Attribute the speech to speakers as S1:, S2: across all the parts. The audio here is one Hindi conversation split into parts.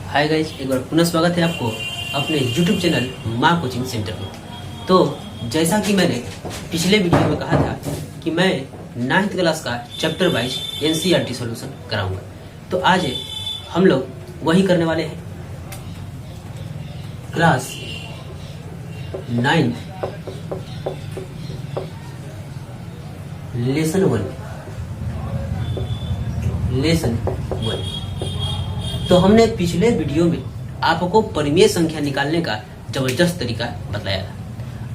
S1: हाय गाइस, एक बार पुनः स्वागत है आपको अपने YouTube चैनल माँ कोचिंग सेंटर में। तो जैसा कि मैंने पिछले वीडियो में कहा था कि मैं 9th क्लास का चैप्टर वाइज NCERT सॉल्यूशन कराऊंगा, तो आज हम लोग वही करने वाले हैं। Class 9 lesson 1। तो हमने पिछले वीडियो में आपको परिमेय संख्या निकालने का जबरदस्त तरीका बताया था।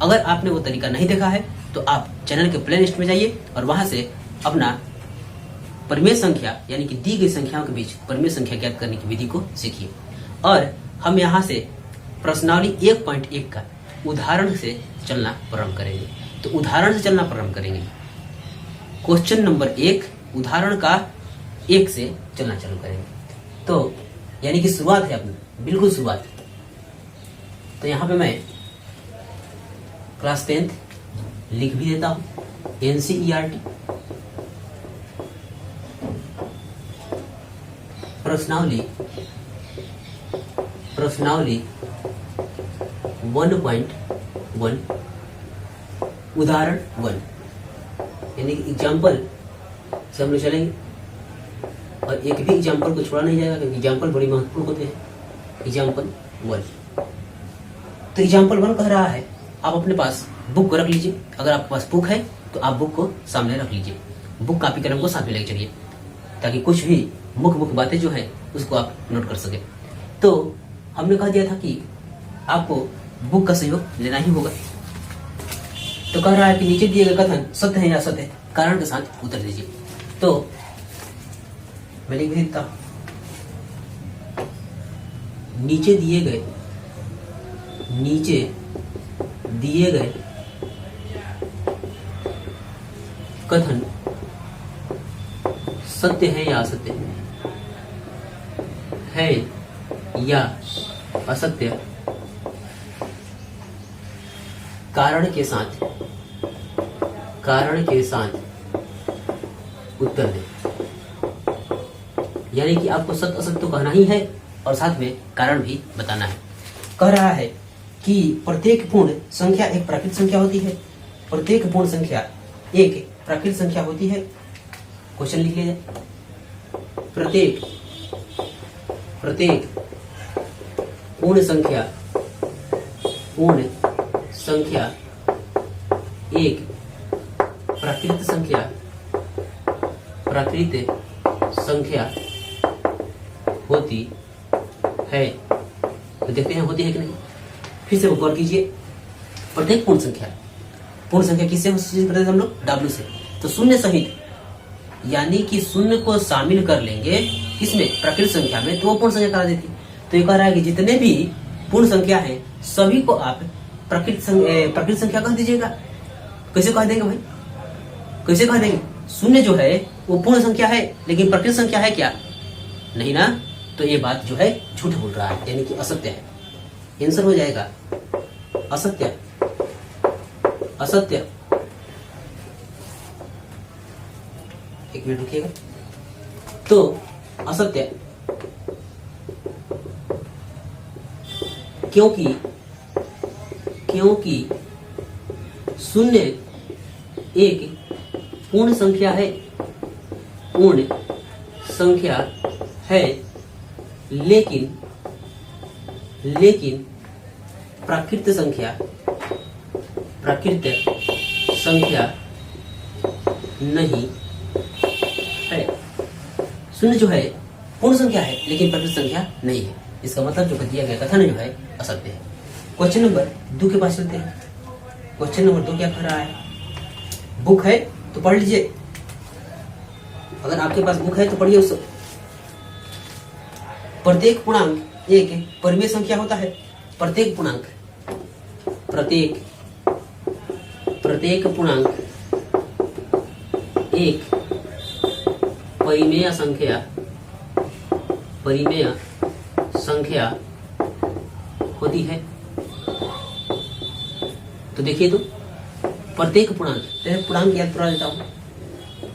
S1: अगर आपने वो तरीका नहीं देखा है तो आप चैनल के प्लेलिस्ट में जाइए और वहां से अपना परिमेय संख्या यानी कि दी गई संख्याओं के बीच परिमेय संख्या ज्ञात करने की विधि को सीखिए। और हम यहाँ से प्रश्नावली 1.1 का उदाहरण से चलना प्रारंभ करेंगे। तो उदाहरण से चलना प्रारंभ करेंगे। क्वेश्चन नंबर 1 उदाहरण का 1 से चलना चालू करेंगे। तो यानी कि शुरुआत है अपनी, बिल्कुल शुरुआत। तो यहाँ पे मैं क्लास 10th लिख भी देता हूं, NCERT प्रश्नावली 1.1 उदाहरण 1 यानी कि एग्जाम्पल से हम लोग चलेंगे और एक भी एग्जाम्पल को छोड़ा नहीं जाएगा क्योंकि एग्जाम्पल बड़ी महत्वपूर्ण होते हैं। एग्जाम्पल 1। तो एग्जाम्पल 1 कह रहा है आप अपने पास बुक को रख लीजिए। अगर आपके पास बुक है तो आप बुक को सामने रख लीजिए, बुक कॉपी कलम को साथ में लेकर चलिए ताकि कुछ भी मुख्य बातें जो है उसको आप नोट कर सके। तो हमने कह दिया था कि आपको बुक का सहयोग लेना ही होगा। तो कह रहा है कि नीचे दिए गए कथन सत्य है या असत्य है, कारण के साथ उत्तर दीजिए। तो मैं लिख देता हूं, नीचे दिए गए कथन सत्य है या असत्य है या असत्य, कारण के साथ उत्तर दें। यानी कि आपको सत्य असत्य तो कहना ही है और साथ में कारण भी बताना है। कह रहा है कि प्रत्येक पूर्ण संख्या एक प्राकृतिक संख्या होती है। प्रत्येक पूर्ण संख्या एक प्राकृतिक संख्या होती है। क्वेश्चन लिख लीजिए। प्रत्येक पूर्ण संख्या एक प्राकृतिक संख्या होती है। तो देखते हैं होती है कि नहीं। फिर से गौर कीजिए। प्रत्येक पूर्ण संख्या किससे करते थे हम लोग? W से। तो शून्य सहित यानी कि शून्य को शामिल कर लेंगे किसमें? प्राकृतिक संख्या में, तो वो पूर्ण संख्या करा देती। तो ये कह रहा है कि जितने भी पूर्ण संख्या है सभी को आप प्राकृतिक संख्या कह दीजिएगा। कैसे कह देंगे भाई? कैसे कह देंगे? शून्य जो है वो पूर्ण संख्या है लेकिन प्राकृतिक संख्या है क्या? नहीं ना। तो ये बात जो है झूठ बोल रहा है यानी कि असत्य है। आंसर हो जाएगा असत्य। एक मिनट रुकिएगा। तो असत्य क्योंकि शून्य एक पूर्ण संख्या है, लेकिन प्राकृतिक संख्या नहीं है। शून्य जो है पूर्ण संख्या है लेकिन प्राकृतिक संख्या नहीं है। इसका मतलब जो दिया गया कथन जो है असत्य है। क्वेश्चन नंबर 2 के पास चलते हैं। क्वेश्चन नंबर 2 क्या कह रहा है? बुक है तो पढ़ लीजिए। अगर आपके पास बुक है तो पढ़िए उसको। प्रत्येक पूर्णांक एक परिमेय संख्या होता है। प्रत्येक पूर्णांक एक परिमेय संख्या होती है। तो देखिए, तो प्रत्येक पूर्णांक याद करा देता हूं।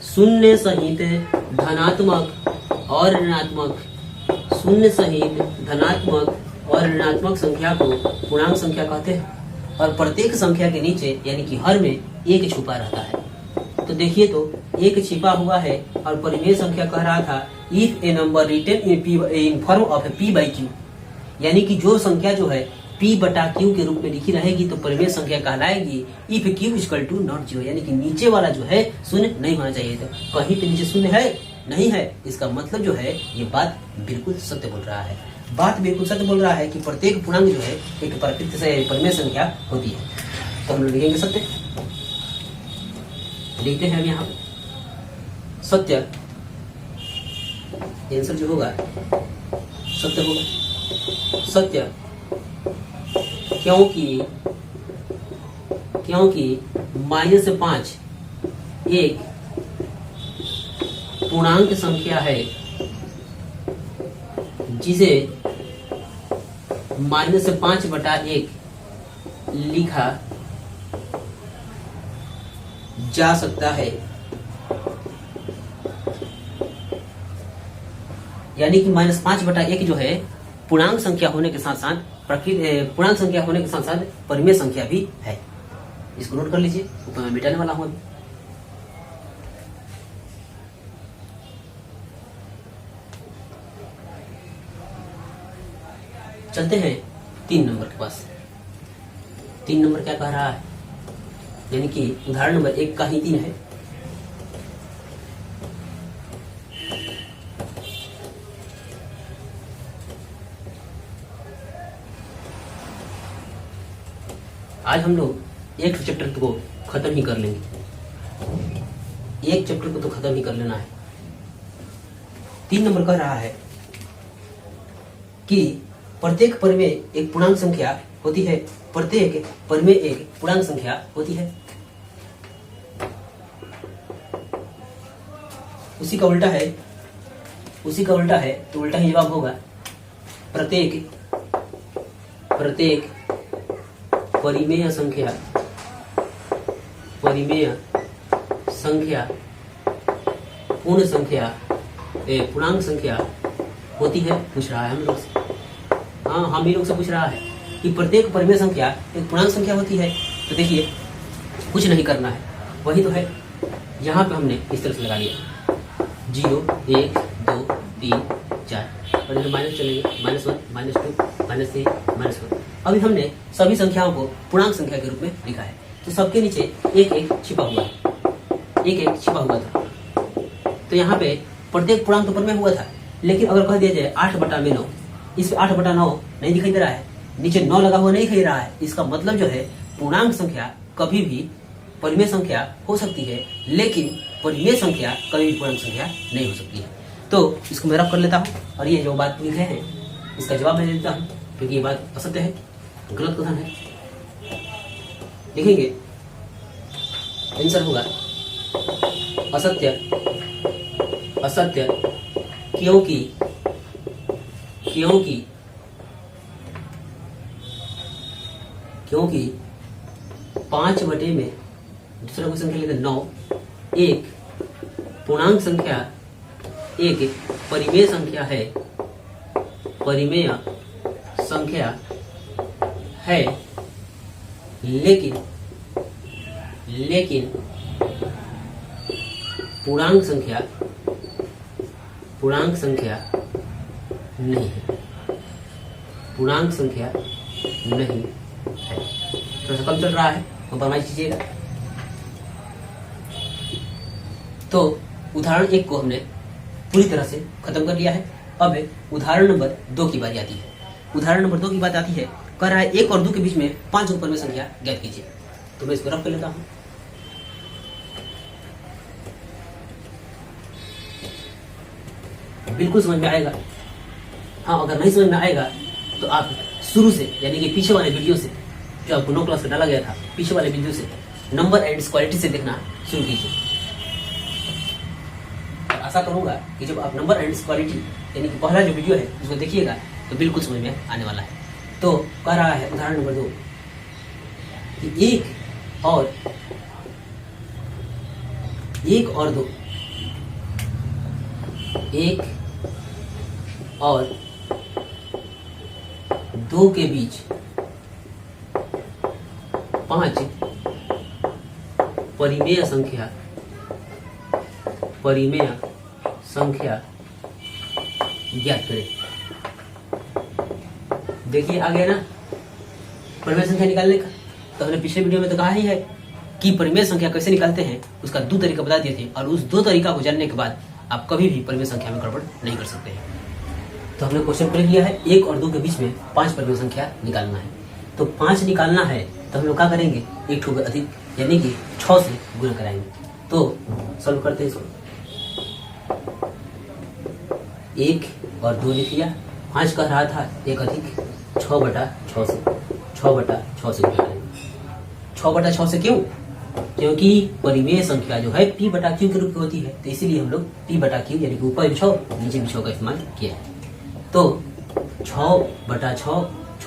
S1: शून्य सहित धनात्मक और ऋणात्मक शून्य सहित धनात्मक और ऋणात्मक संख्या को पूर्णांक संख्या कहते हैं और प्रत्येक संख्या के नीचे यानी कि हर में एक छुपा रहता है। तो देखिए तो एक छिपा हुआ है और परिमेय संख्या कह रहा था if a number written in form of p by Q, यानी कि जो संख्या जो है p बटा q के रूप में लिखी रहेगी तो परिमेय संख्या कहलाएगी if q equal to not zero, यानी कि नीचे वाला जो है शून्य नहीं होना चाहिए। तो कहीं पे नीचे शून्य है नहीं है, इसका मतलब जो है ये बात बिल्कुल सत्य बोल रहा है। बात बिल्कुल सत्य बोल रहा है कि प्रत्येक पूर्णांक जो है एक प्रकृति से परिमेय संख्या होती है। तो हम लोग लिखेंगे सत्य, लिखते हैं यहाँ सत्य, आंसर जो होगा सत्य होगा। सत्य क्योंकि -5 एक पूर्णांक संख्या है जिसे -5/1 लिखा जा सकता है, यानी कि -5/1 जो है पूर्णांक संख्या होने के साथ साथ पूर्णांक संख्या होने के साथ साथ परिमेय संख्या भी है। इसको नोट कर लीजिए, ऊपर मैं मिटाने वाला हूं अभी। चलते हैं 3 नंबर के पास। 3 नंबर क्या कह रहा है, यानी कि उदाहरण नंबर 1 का ही 3 है। आज हम लोग एक चैप्टर को खत्म ही कर लेंगे, एक चैप्टर को तो खत्म ही कर लेना है। 3 नंबर कह रहा है कि प्रत्येक परिमेय एक पूर्णांक संख्या होती है, प्रत्येक परिमेय एक पूर्णांक संख्या होती है। उसी का उल्टा है तो उल्टा ही जवाब होगा। प्रत्येक परिमेय संख्या पूर्णांक संख्या होती है। पूछ रहा है हम लोग से, हाँ हम ही लोग से पूछ रहा है कि प्रत्येक परिमेय संख्या एक पूर्णांक संख्या होती है। तो देखिए कुछ नहीं करना है, वही तो है। यहाँ पे हमने इस तरह से लगा लिया 0 1 2 3 4 और इधर माइनस चलेंगे, -1 -2 -3 -1। अभी हमने सभी संख्याओं को पूर्णांक संख्या के रूप में लिखा है, तो सबके नीचे एक एक छिपा हुआ है, एक एक छिपा हुआ था। तो यहाँ पे प्रत्येक पूर्णांक तो परिमेय हुआ था, लेकिन अगर कह दिया जाए 8/9, इस 8/9 नहीं दिखाई दे रहा है, नीचे 9 लगा हुआ नहीं दिखाई रहा है। इसका मतलब जो है पूर्णांक संख्या कभी भी परिमेय संख्या हो सकती है, लेकिन परिमेय संख्या कभी भी पूर्णांक संख्या नहीं हो सकती है। तो इसको मैं रफ कर लेता हूँ और ये जो बात लिखे हैं इसका जवाब मैं देता हूँ, क्योंकि ये बात असत्य है, गलत कथन है। लिखेंगे आंसर होगा असत्य क्योंकि 5/, दूसरा क्वेश्चन के लिए 9 एक पूर्णांक संख्या एक परिमेय संख्या है, लेकिन पूर्णांक संख्या नहीं है, पूर्णांक संख्या नहीं है। थोड़ा सा कम चल रहा है, कंप्रोमाइज कीजिएगा। तो उदाहरण 1 को हमने पूरी तरह से खत्म कर लिया है। अब उदाहरण नंबर 2 की बारी आती है। उदाहरण नंबर 2 की बात आती है, कह रहा है 1 और 2 के बीच में 5 ऊपर में संख्या ज्ञात कीजिए। तो मैं इसको रफ कर लेता हूं। बिल्कुल समझ में आएगा। हाँ, अगर नहीं समझ में आएगा तो आप शुरू से, यानी कि पीछे वाले वीडियो से, जो आपको 9 क्लास में डाला गया था, पीछे वाले वीडियो से नंबर एंड क्वालिटी से देखना शुरू कीजिए। आशा करूंगा कि जब आप नंबर एंड क्वालिटी यानी कि पहला जो वीडियो है उसको देखिएगा तो बिल्कुल समझ में आने वाला है। तो कह रहा है उदाहरण नंबर 2 कि 1 और 2 1 और 2 के बीच 5 परिमेय संख्या ज्ञात करें। देखिए आ गया ना परिमेय संख्या निकालने का। तो हमने पिछले वीडियो में तो कहा ही है कि परिमेय संख्या कैसे निकालते हैं, उसका 2 तरीका बता दिए थे, और उस 2 तरीका को जानने के बाद आप कभी भी परिमेय संख्या में गड़बड़ नहीं कर सकते हैं। तो हमने क्वेश्चन लिख लिया है, 1 और 2 के बीच में 5 परिमेय संख्या निकालना है। तो 5 निकालना है तो हम लोग क्या करेंगे, एक ठो अधिक यानी कि 6 से गुणा कराएंगे। तो सॉल्व करते हैं इसको। 1 और 2 लिख लिया, 5 कह रहा था, 1 अधिक 6/6 से 6/6 से गुणा करेंगे। 6/6 से क्यों? क्योंकि परिमेय संख्या जो है p/q के रूप में होती है, तो इसीलिए हम लोग p/q यानी कि ऊपर भी 6 नीचे भी 6 का इस्तेमाल किया है। तो 6/6 6 ×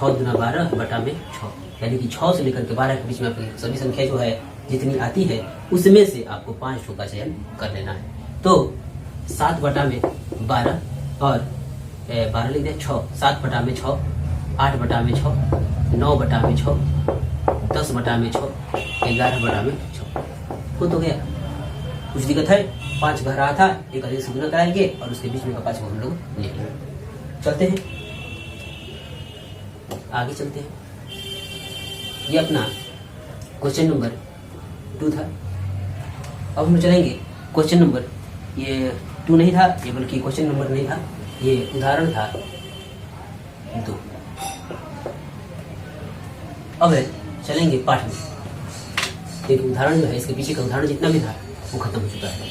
S1: 12/6 यानी कि 6 से लेकर के 12 के बीच में आपकी सभी संख्या जो है जितनी आती है उसमें से आपको 5 का चयन कर लेना है। तो 7/12 और 12 लिख दिया 6, 7/6, 8/6, 9/6, 10/6, 11/6 हो तो गया। कुछ दिक्कत है? 5 कह रहा था, 1 अधिक से गुणा कराएंगे और उसके बीच में का 5 को हम लोग ले लेंगे। चलते हैं आगे चलते हैं। ये अपना क्वेश्चन नंबर 2 था। अब हम चलेंगे क्वेश्चन नंबर, ये 2 नहीं था ये, बल्कि क्वेश्चन नंबर नहीं था, ये उदाहरण था 2। अब चलेंगे पाठ में। एक उदाहरण जो है, इसके पीछे का उदाहरण जितना भी था वो खत्म हो चुका है।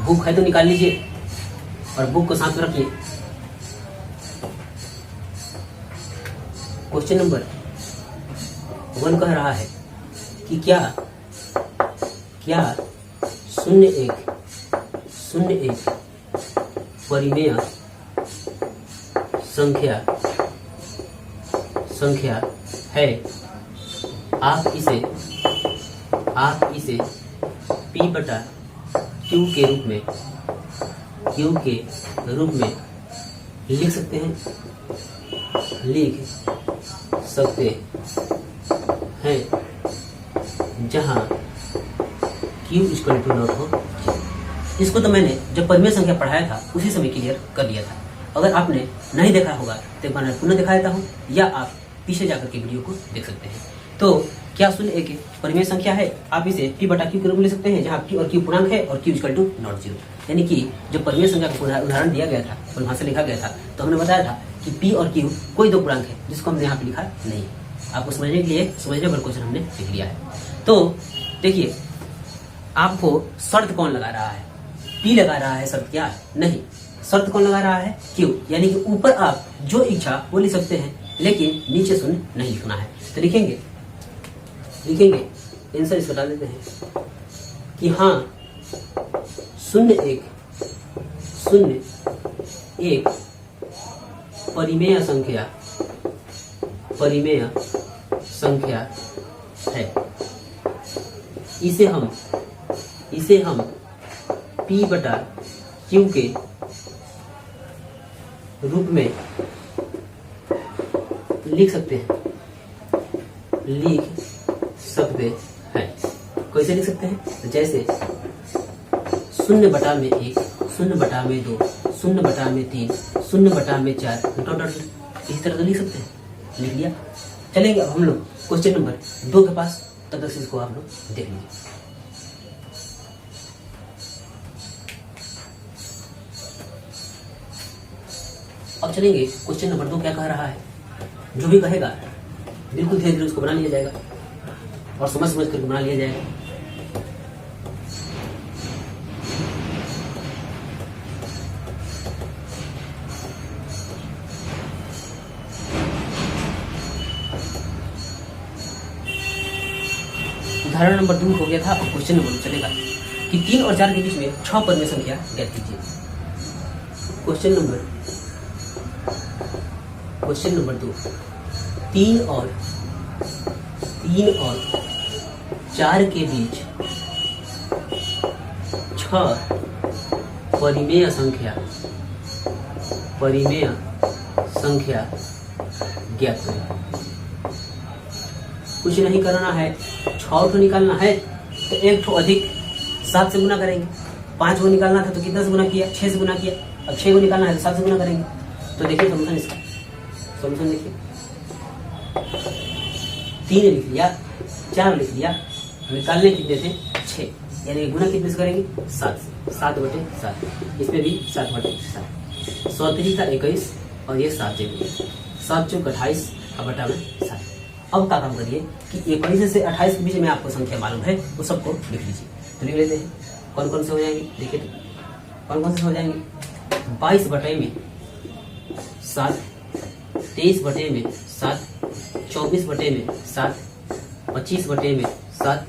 S1: बुक है तो निकाल लीजिए और बुक को साथ में रखिए। क्वेश्चन नंबर 1 कह रहा है कि क्या 0 1 परिमेय संख्या है। आप इसे p/q के रूप में लिख सकते हैं जहां q = हो। इसको तो मैंने जब परिमेय संख्या पढ़ाया था उसी समय क्लियर कर दिया था। अगर आपने नहीं देखा होगा तो मैं पुनः दिखा देता हूँ, या आप पीछे जाकर के वीडियो को देख सकते हैं। तो क्या 0 1 परिमेय संख्या है, आप इसे p/q के रूप में ले सकते हैं जहाँ p और q पूर्णांक है और q = not 0। यानी कि जब परिमेय संख्या का उदाहरण दिया गया था और वहां से लिखा गया था तो हमने बताया था कि p और q कोई 2 पूर्णांक है, जिसको हमने यहाँ पे लिखा नहीं है। आपको समझने के लिए पर क्वेश्चन हमने लिख लिया है। तो देखिए आपको शर्त कौन लगा रहा है, p लगा रहा है शर्त, क्या नहीं, शर्त कौन लगा रहा है, q। यानी कि ऊपर आप जो इच्छा वो लिख सकते हैं, लेकिन नीचे 0 नहीं लिखना है। तो लिखेंगे आंसर इसको डाल देते हैं कि हाँ 0 1 परिमेय संख्या है। इसे हम p/q के रूप में लिख सकते हैं। कैसे लिख सकते हैं? तो जैसे 0/1 0/2 0/3 0/4 टोटल इस तरह से लिख सकते हैं। लिख लिया। चलेंगे अब हम लोग क्वेश्चन नंबर 2 के पास, तब तक इसको आप लोग देख लीजिए। अब चलेंगे क्वेश्चन नंबर 2 क्या कह रहा है। जो भी कहेगा बिल्कुल धीरे धीरे उसको बना लिया जाएगा और समझ कर बना लिया जाएगा। उदाहरण नंबर 2 हो गया था और क्वेश्चन नंबर 2 चलेगा कि 3 और 4 के बीच में 6 परिमेय संख्या ज्ञात कीजिए। क्वेश्चन नंबर 2 3 और 4 के बीच 6 परिमेय संख्या ज्ञात करें। कुछ नहीं करना है, 6 ठो निकालना है तो एक ठो अधिक 7 से गुना करेंगे। 5 को निकालना था तो कितना से गुना किया, 6 से गुना किया। अब 6 को निकालना है तो 7 से गुना करेंगे। तो देखिए सोल्यूशन इसका, सोल्यूशन देखिए 3 लिख लिया, 4 लिख लिया, निकालने कितने थे 6, यानी गुना कितने से करेंगे 7 से, 7/7। इसमें भी 7/7, 100 का 21 और ये 7 7 चौक 28 और बटा में 7। अब क्या काम करिए कि 21 से 28 के बीच में आपको संख्या मालूम है वो सबको लिख लीजिए। तो लिख लेते हैं, कौन कौन से हो जाएंगे देखिए, तो कौन कौन से हो जाएंगे 22 बटे में 7, 23 बटे में 7, 24 बटे में 7, 25 बटे में 7,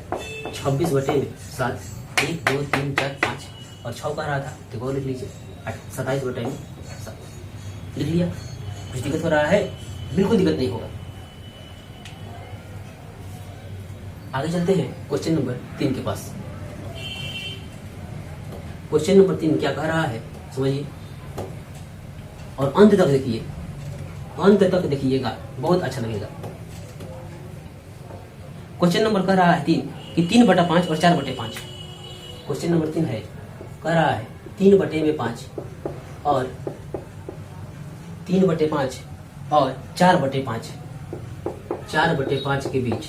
S1: 26 बटे में 7, 1 2 3 4 5 और 6 का रहा था तो वो लिख लीजिए 27 बटे में 7 लिख लिया। कुछ दिक्कत हो रहा है? बिल्कुल दिक्कत नहीं होगा। आगे चलते हैं क्वेश्चन नंबर 3 के पास। क्वेश्चन नंबर 3 क्या कह रहा है समझिए और अंत तक देखिए, अंत तक देखिएगा, बहुत अच्छा लगेगा। क्वेश्चन नंबर कह रहा है 3 कि 3/5 और 4/5। क्वेश्चन नंबर 3 है, कह रहा है 3/5 और 3/5 और 4/5, 4/5 के बीच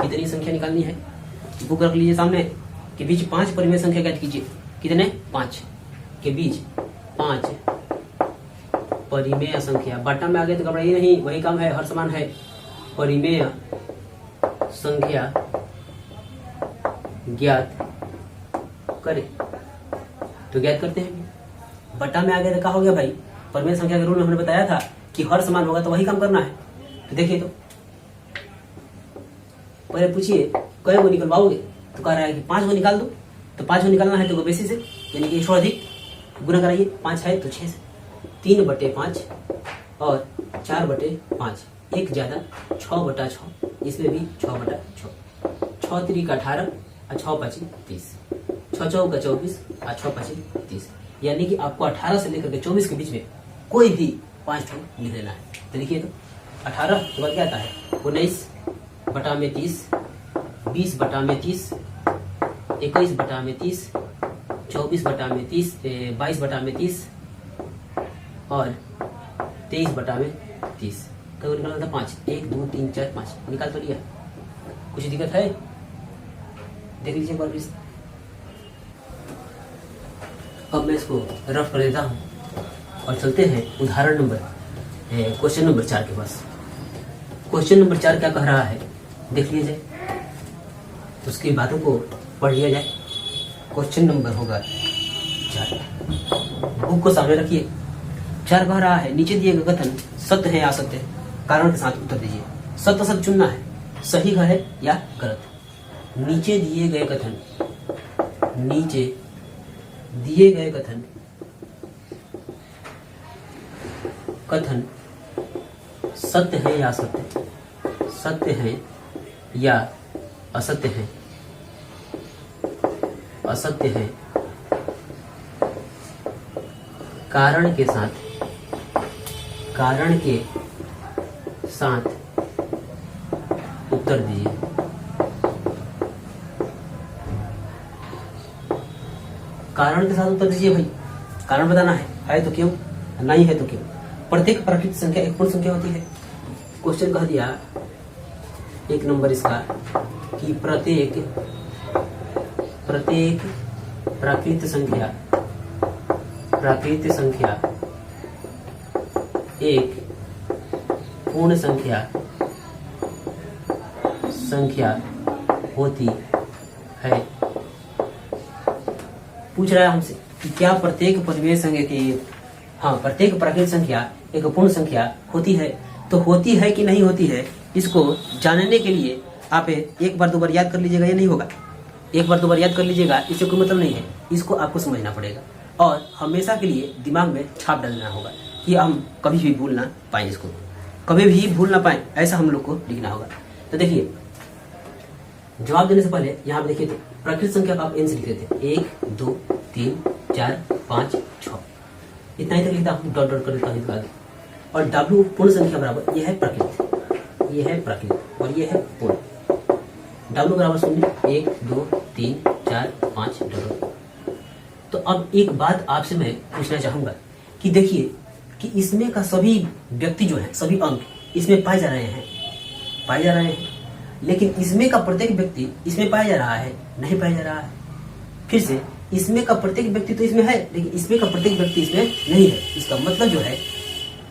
S1: कितनी संख्या निकालनी है। बुक रख लीजिए सामने के बीच 5 परिमेय संख्या ज्ञात कीजिए। कितने 5 के बीच 5 परिमेय संख्या। बट्टा में आ गए तो घबराइए नहीं, वही काम है, हर समान है। परिमेय संख्या ज्ञात करें। तो ज्ञात करते हैं। बट्टा में आ गया तो क्या हो गया भाई, परिमेय संख्या के रूल में हमने बताया था कि हर समान होगा तो वही काम करना है। तो देखिए, तो पहले पूछिए कई को निकलवाओगे, तो कह रहा है कि 5 को निकाल दो। तो 5 को निकालना है तो बेसिस से, यानी कि 100 अधिक गुना कराइए, 5 है तो 6 से, 3/5 और 4/5, एक ज्यादा 6/6, इसमें भी 6/6, 6 3 का 18 और 6 5 30, 6 4 का 24 और 6 5 30, यानी कि आपको 18 से लेकर के 24 के बीच में कोई भी 5 ठो लिख लेना है। तो देखिए, तो 18 के बाद क्या आता है 19/30, 20/30, 21/30, 24/30, 22/30 और 23/30। कब निकालना था 5, 1 2 3 4 5 निकाल तो लिया। कुछ दिक्कत है? देख लीजिए एक बार प्लीज। अब मैं इसको रफ कर देता हूँ और चलते हैं उदाहरण नंबर क्वेश्चन नंबर 4 के पास। क्वेश्चन नंबर 4 क्या कह रहा है देख लिया जाए, उसकी बातों को पढ़ लिया जाए। क्वेश्चन नंबर होगा 4, बुक को सामने रखिए। 4 कह रहा है नीचे दिए गए कथन सत्य है या असत्य है, कारण के साथ उत्तर दीजिए। सत्य असत्य चुनना है, सही है या गलत। नीचे दिए गए कथन, नीचे दिए गए कथन, कथन सत्य है या असत्य, सत्य है या असत्य है, असत्य है। कारण के साथ, कारण के साथ उत्तर दीजिए। कारण के साथ उत्तर दीजिए भाई, कारण बताना है तो क्यों, नहीं है तो क्यों। प्रत्येक प्राकृतिक संख्या एक पूर्ण संख्या होती है। क्वेश्चन कह दिया 1 नंबर इसका कि प्रत्येक प्राकृतिक संख्या एक पूर्ण संख्या होती है। पूछ रहा है हमसे कि क्या प्रत्येक परिमेय संख्या की, हाँ, प्रत्येक प्राकृतिक संख्या एक पूर्ण संख्या होती है। तो होती है कि नहीं होती है, इसको जानने के लिए आप एक बार 2 बार याद कर लीजिएगा, ये नहीं होगा। एक बार 2 बार याद कर लीजिएगा, इससे कोई मतलब नहीं है। इसको आपको समझना पड़ेगा और हमेशा के लिए दिमाग में छाप डालना होगा कि हम कभी भी भूल ना पाए, इसको कभी भी भूल ना पाए, ऐसा हम लोग को लिखना होगा। तो देखिए, जवाब देने से पहले यहाँ पे देखिए, तो प्राकृतिक संख्या का आप n से लिख देते हैं 1 2 3 4 5 6, इतना ही तक लिखता हूँ, डॉट डॉट कर देता हूँ आगे। और W पूर्ण संख्या बराबर ये है प्रकृति, ये है प्रकृति और ये है पूर्ण। W बराबर 0 1 2 3 4 5 डॉट। तो अब एक बात आपसे मैं पूछना चाहूंगा कि देखिए कि इसमें का सभी व्यक्ति जो है, सभी अंक इसमें पाए जा रहे हैं, लेकिन इसमें का प्रत्येक व्यक्ति इसमें पाया जा रहा है, नहीं पाया जा रहा है। फिर से इसमें का प्रत्येक व्यक्ति तो इसमें है, लेकिन इसमें का प्रत्येक व्यक्ति इसमें नहीं है। इसका मतलब जो है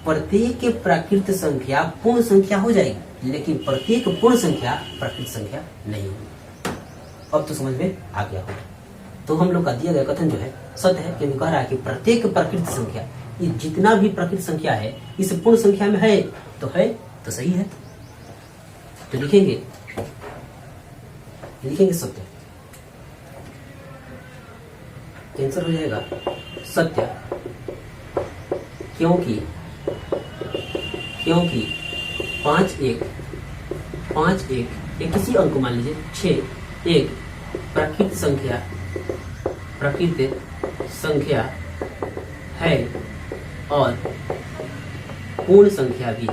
S1: प्रत्येक प्राकृत संख्या पूर्ण संख्या हो जाएगी, लेकिन प्रत्येक पूर्ण संख्या प्राकृत संख्या नहीं होगी। अब तो समझ में आ गया होगा। तो हम लोग का दिया गया कथन जो है सत्य है, क्योंकि कह रहा है कि प्रत्येक प्राकृत संख्या, ये जितना भी प्राकृत संख्या है इस पूर्ण संख्या में है तो सही है। तो लिखेंगे सत्य, आंसर हो जाएगा सत्य, क्योंकि 5 1 किसी अंक को मान लीजिए 6 एक प्राकृत संख्या है और पूर्ण संख्या भी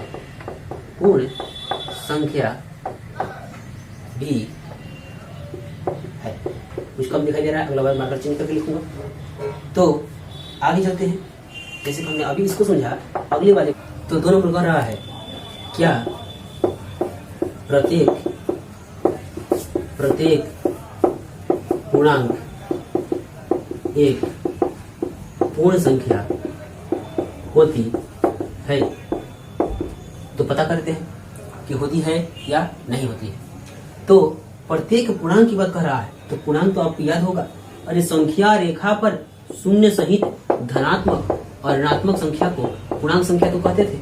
S1: है। कुछ कम दिखाई दे रहा है, अगला बार मार्कर चेंज करके लिखूंगा। तो आगे चलते हैं। जैसे कि हमने अभी इसको समझा, अगले वाले तो 2 नंबर कह रहा है क्या प्रत्येक पूर्णांक एक पूर्ण संख्या होती है। तो पता करते हैं कि होती है या नहीं होती है। तो प्रत्येक पूर्णांक की बात कर रहा है, तो पूर्णांक तो आपको याद होगा, अरे संख्या रेखा पर शून्य सहित धनात्मक और ऋणात्मक संख्या को पूर्णांक संख्या तो कहते थे।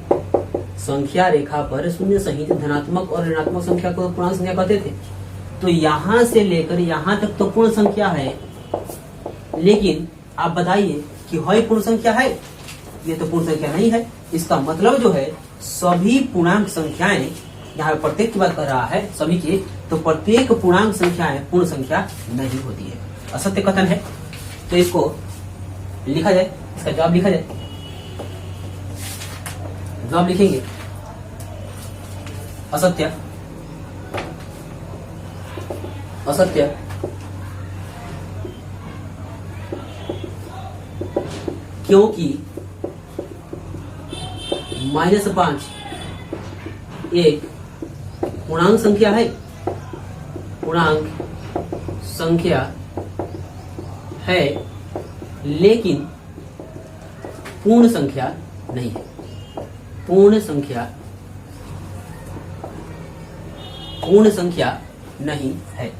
S1: संख्या रेखा पर शून्य सहित धनात्मक और ऋणात्मक संख्या को पूर्णांक संख्या कहते थे। तो यहां से लेकर यहां तक तो पूर्ण संख्या है, लेकिन आप बताइए कि है पूर्ण संख्या है? ये तो पूर्ण संख्या नहीं है। इसका मतलब जो है सभी पूर्णांक संख्याएं, यहाँ प्रत्येक की बात कर रहा है सभी की, तो प्रत्येक पूर्णांक संख्याएं पूर्ण संख्या नहीं होती है। असत्य कथन है। तो इसको लिखा जाए, इसका जवाब लिखा जाए। जवाब लिखेंगे असत्य, क्योंकि -5 एक पूर्णांक संख्या है, लेकिन पूर्ण संख्या नहीं है। पूर्ण संख्या नहीं है।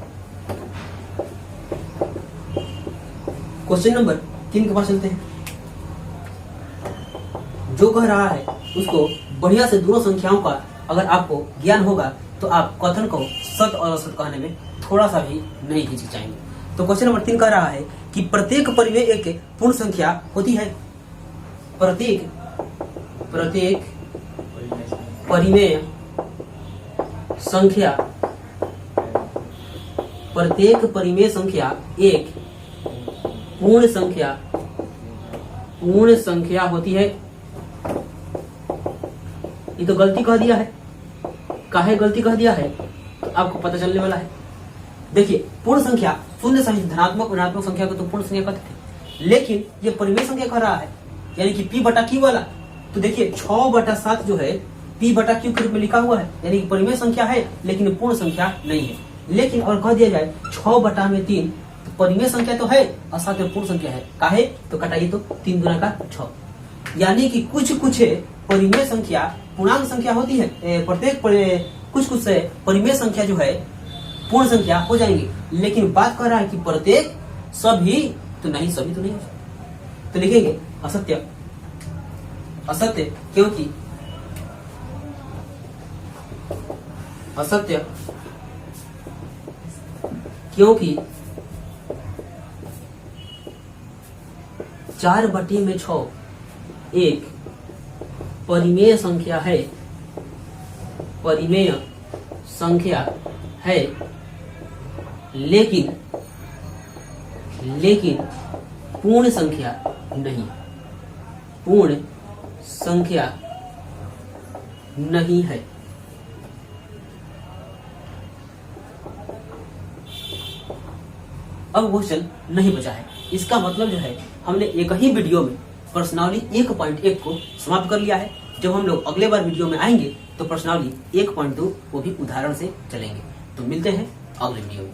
S1: क्वेश्चन नंबर 3 के पास चलते हैं। जो कह रहा है उसको बढ़िया से दोनों संख्याओं का अगर आपको ज्ञान होगा तो आप कथन को सत्य और असत्य कहने में थोड़ा सा भी नहीं हिचकिचाएंगे। तो क्वेश्चन नंबर 3 कह रहा है कि प्रत्येक परिमेय एक पूर्ण संख्या होती है। प्रत्येक परिमेय संख्या एक पूर्ण संख्या होती है। ये तो गलती कह दिया है। काहे गलती कह दिया है तो आपको पता चलने वाला है। देखिए, पूर्ण संख्या शून्य सहित धनात्मक ऋणात्मक संख्या को तो पूर्ण संख्या कहते थे, लेकिन ये परिमेय संख्या कह रहा है, यानी कि P बटा Q वाला। तो देखिए 6/7 जो है P बटा Q के रूप में लिखा हुआ है, यानी कि परिमेय संख्या है लेकिन पूर्ण संख्या नहीं है। लेकिन और कह दिया जाए 6/3 तो परिमेय संख्या तो है और साथ में पूर्ण संख्या है। काहे तो कटाइए तो 3 गुना का 6, यानी कि कुछ परिमेय संख्या पूर्णांक संख्या होती है। प्रत्येक कुछ परिमेय संख्या जो है पूर्ण संख्या हो जाएंगे, लेकिन बात कर रहा है कि प्रत्येक सभी तो नहीं हो सकता। तो लिखेंगे असत्य क्योंकि 4/6 एक परिमेय संख्या है, लेकिन पूर्ण संख्या नहीं, पूर्ण संख्या नहीं है। अब क्वेश्चन नहीं बचा है, इसका मतलब जो है हमने एक ही वीडियो में प्रश्नावली 1.1 को समाप्त कर लिया है। जब हम लोग अगले बार वीडियो में आएंगे तो प्रश्नावली 1.2 वो भी उदाहरण से चलेंगे। तो मिलते हैं अगले वीडियो में।